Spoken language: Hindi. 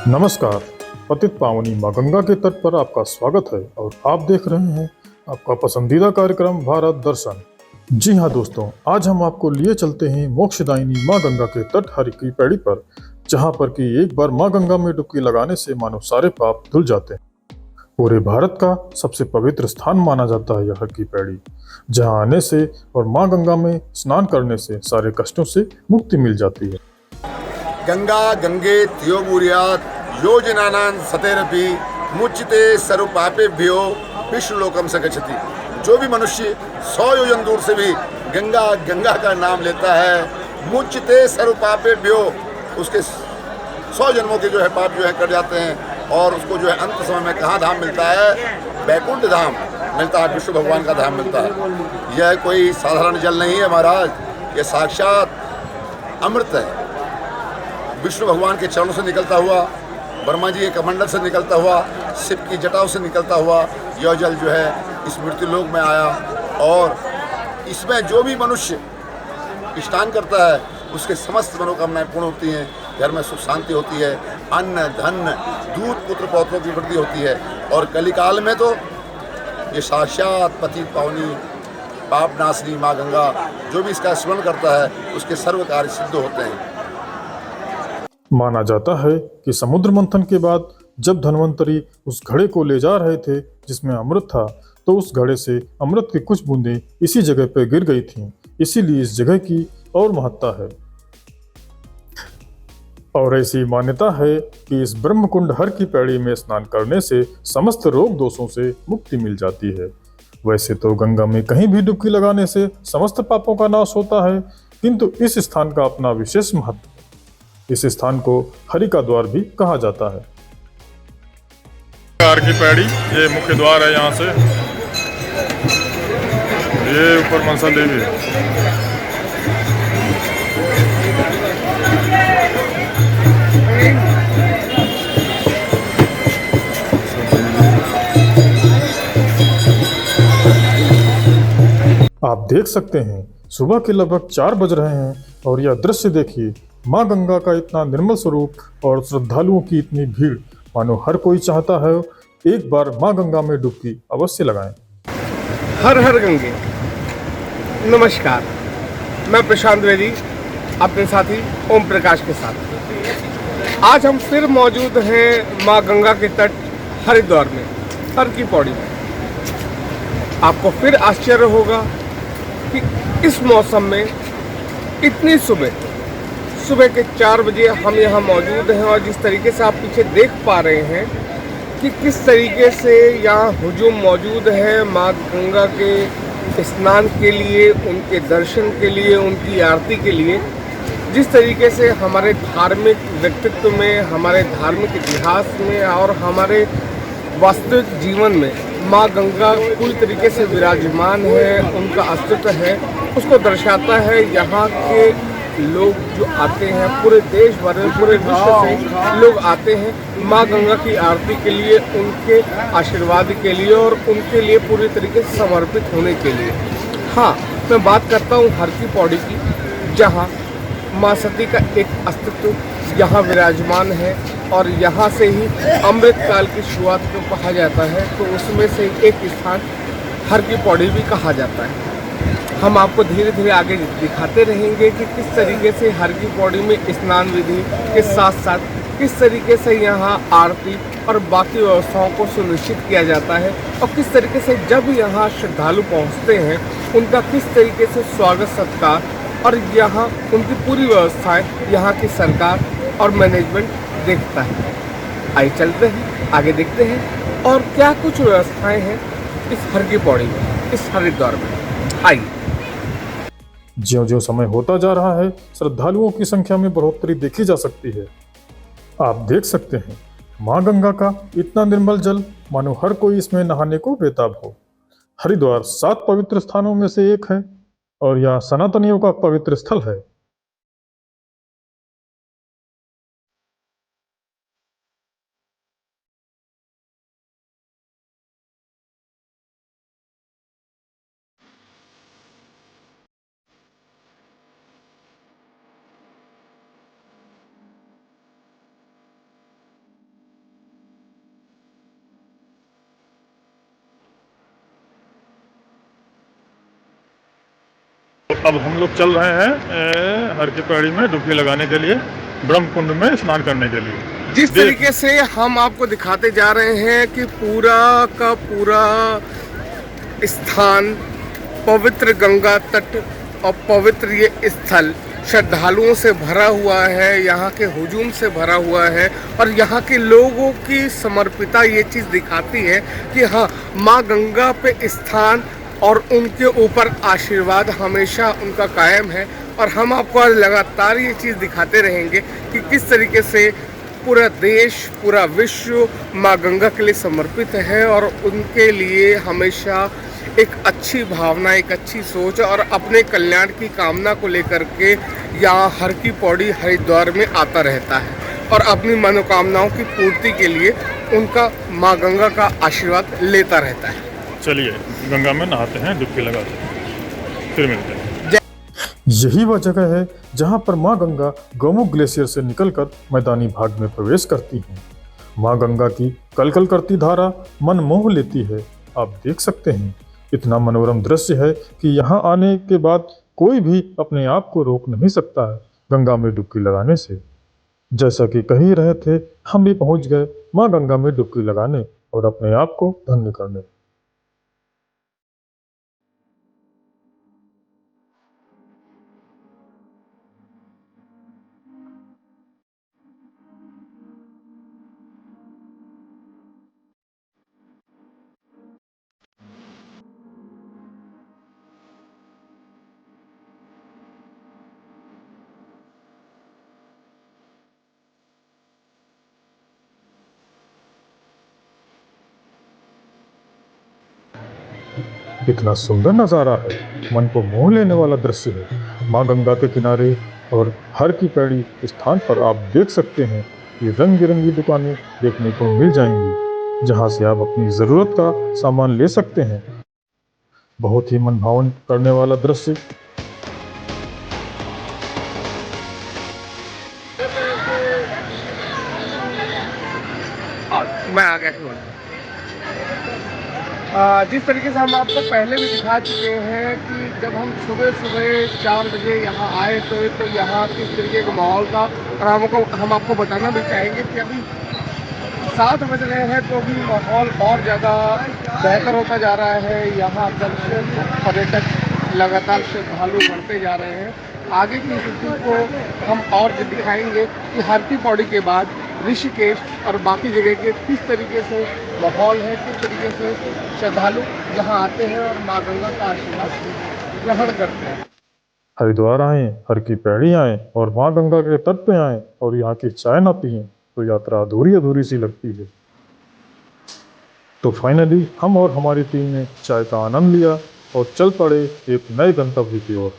नमस्कार। पतित पावनी माँ गंगा के तट पर आपका स्वागत है और आप देख रहे हैं आपका पसंदीदा कार्यक्रम भारत दर्शन। जी हाँ दोस्तों, आज हम आपको लिए चलते हैं मोक्षदायिनी माँ गंगा के तट हर की पैड़ी पर, जहाँ पर कि एक बार माँ गंगा में डुबकी लगाने से मानो सारे पाप धुल जाते हैं। पूरे भारत का सबसे पवित्र स्थान माना जाता है यह हर की पैड़ी, जहाँ आने से और माँ गंगा में स्नान करने से सारे कष्टों से मुक्ति मिल जाती है। गंगा गंगे त्योबुर्यात् योजनानां सतेरपि मुच्यते सर्वपापेभ्यो विष्णुलोकम से गच्छति। जो भी मनुष्य 100 योजन दूर से भी गंगा गंगा का नाम लेता है, मुच्यते सर्वपापेभ्यो, उसके 100 जन्मों के जो है पाप जो है कट जाते हैं और उसको जो है अंत समय में कहाँ धाम मिलता है? बैकुंठ धाम मिलता है, विष्णु भगवान का धाम मिलता है। यह कोई साधारण जल नहीं है महाराज, यह साक्षात अमृत है। विष्णु भगवान के चरणों से निकलता हुआ, ब्रह्मा जी के कमंडल से निकलता हुआ, शिव की जटाओं से निकलता हुआ यह जल जो है इस मृत्युलोक में आया और इसमें जो भी मनुष्य स्नान करता है उसके समस्त मनोकामनाएं पूर्ण होती हैं। घर में सुख शांति होती है, अन्न धन दूध पुत्र पौत्रों की वृद्धि होती है और कलिकाल में तो ये साक्षात पतित पावनी पाप नाशनी माँ गंगा जो भी इसका स्मरण करता है उसके सर्व कार्य सिद्ध होते हैं। माना जाता है कि समुद्र मंथन के बाद जब धन्वंतरी उस घड़े को ले जा रहे थे जिसमें अमृत था, तो उस घड़े से अमृत की कुछ बूंदें इसी जगह पर गिर गई थीं। इसीलिए इस जगह की और महत्ता है। और ऐसी मान्यता है कि इस ब्रह्मकुंड हर की पैड़ी में स्नान करने से समस्त रोग दोषों से मुक्ति मिल जाती है। वैसे तो गंगा में कहीं भी डुबकी लगाने से समस्त पापों का नाश होता है, किंतु इस स्थान का अपना विशेष महत्व है। इस स्थान को हरि का द्वार भी कहा जाता है। हर की पैड़ी ये मुख्य द्वार है। यहाँ से ये ऊपर मनसा देवी है। आप देख सकते हैं सुबह के लगभग 4 बज रहे हैं और यह दृश्य देखिए, माँ गंगा का इतना निर्मल स्वरूप और श्रद्धालुओं की इतनी भीड़, मानो हर कोई चाहता है एक बार माँ गंगा में डुबकी अवश्य लगाएं। हर हर गंगे। नमस्कार, मैं प्रशांत द्विवेदी अपने साथी ओम प्रकाश के साथ आज हम फिर मौजूद हैं माँ गंगा के तट हरिद्वार में हर की पौड़ी में। आपको फिर आश्चर्य होगा कि इस मौसम में इतनी सुबह के 4 बजे हम यहाँ मौजूद हैं और जिस तरीके से आप पीछे देख पा रहे हैं कि किस तरीके से यहाँ हुजूम मौजूद है माँ गंगा के स्नान के लिए, उनके दर्शन के लिए, उनकी आरती के लिए। जिस तरीके से हमारे धार्मिक व्यक्तित्व में, हमारे धार्मिक इतिहास में और हमारे वास्तविक जीवन में माँ गंगा पूरी तरीके से विराजमान है, उनका अस्तित्व है, उसको दर्शाता है। यहाँ के लोग जो आते हैं, पूरे देश भर में, पूरे विश्व से लोग आते हैं माँ गंगा की आरती के लिए, उनके आशीर्वाद के लिए और उनके लिए पूरी तरीके से समर्पित होने के लिए। हाँ, मैं बात करता हूँ हर की पौड़ी की, जहाँ माँ सती का एक अस्तित्व यहाँ विराजमान है और यहाँ से ही अमृत काल की शुरुआत को कहा जाता है, तो उसमें से एक स्थान हर की पौड़ी भी कहा जाता है। हम आपको धीरे धीरे आगे दिखाते रहेंगे कि किस तरीके से हर की पौड़ी में स्नान विधि के साथ साथ किस तरीके से यहाँ आरती और बाकी व्यवस्थाओं को सुनिश्चित किया जाता है और किस तरीके से जब यहाँ श्रद्धालु पहुँचते हैं उनका किस तरीके से स्वागत सत्कार और यहाँ उनकी पूरी व्यवस्थाएं यहाँ की सरकार और मैनेजमेंट देखता है। आइए चलते हैं, आगे देखते हैं और क्या कुछ व्यवस्थाएं हैं इस हर की पौड़ी में, इस हरिद्वार में। आइए। ज्यों-ज्यों समय होता जा रहा है, श्रद्धालुओं की संख्या में बढ़ोतरी देखी जा सकती है। आप देख सकते हैं माँ गंगा का इतना निर्मल जल, मानो हर कोई इसमें नहाने को बेताब हो। हरिद्वार 7 पवित्र स्थानों में से एक है और यह सनातनियों का पवित्र स्थल है। अब हम लोग चल रहे हैं हर की पैड़ी में डुबकी लगाने के लिए, ब्रह्म कुंड में स्नान करने के लिए। जिस तरीके से हम आपको दिखाते जा रहे हैं कि पूरा का पूरा स्थान पवित्र गंगा तट और पवित्र ये स्थल श्रद्धालुओं से भरा हुआ है, यहाँ के हुजूम से भरा हुआ है और यहाँ के लोगों की समर्पिता ये चीज़ दिखाती है कि हाँ, माँ गंगा पे स्थान और उनके ऊपर आशीर्वाद हमेशा उनका कायम है। और हम आपको आज लगातार ये चीज़ दिखाते रहेंगे कि किस तरीके से पूरा देश, पूरा विश्व माँ गंगा के लिए समर्पित है और उनके लिए हमेशा एक अच्छी भावना, एक अच्छी सोच और अपने कल्याण की कामना को लेकर के यहाँ हर की पौड़ी हरिद्वार में आता रहता है और अपनी मनोकामनाओं की पूर्ति के लिए उनका माँ गंगा का आशीर्वाद लेता रहता है। चलिए गंगा में नहाते हैं, डुबकी लगाते हैं, फिर मिलते हैं। यही वह जगह है जहां पर मां गंगा गौमुख ग्लेशियर से निकलकर मैदानी भाग में प्रवेश करती हैं। मां गंगा की कलकल करती धारा मन मोह लेती है। आप देख सकते हैं, इतना मनोरम दृश्य है कि यहां आने के बाद कोई भी अपने आप को रोक नहीं सकता है गंगा में डुबकी लगाने से। जैसा कि कह ही रहे थे, हम भी पहुंच गए मां गंगा में डुबकी लगाने और अपने आप को धन्य करने। कितना सुंदर नज़ारा है, मन को मोह लेने वाला दृश्य है। माँ गंगा के किनारे और हर की पैड़ी स्थान पर आप देख सकते हैं कि रंग बिरंगी दुकानें देखने को मिल जाएंगी, जहां से आप अपनी ज़रूरत का सामान ले सकते हैं। बहुत ही मनभावन करने वाला दृश्य। मैं आ गया। जिस तरीके से हम आपको पहले भी दिखा चुके हैं कि जब हम सुबह सुबह 4 बजे यहाँ आए तो यहाँ किस तरीके का माहौल था और हम आपको बताना भी चाहेंगे कि अभी 7 बज रहे हैं तो भी माहौल और ज़्यादा बेहतर होता जा रहा है। यहाँ दर्शन पर्यटक लगातार श्रद्धालु बढ़ते जा रहे हैं। आगे की स्थिति को हम और दिखाएंगे कि हर की पौड़ी के बाद ऋषिकेश और बाकी जगह के किस तरीके से माहौल है, किस तरीके से श्रद्धालु यहाँ आते हैं और माँ गंगा का आशीर्वाद ग्रहण करते हैं। हरिद्वार आएं, हर की पैड़ी आएं और माँ गंगा के तट पे आएं और यहाँ की चाय ना पिएं तो यात्रा अधूरी अधूरी सी लगती है। तो फाइनली हम और हमारी टीम ने चाय का आनंद लिया और चल पड़े एक नए गंतव्य की ओर।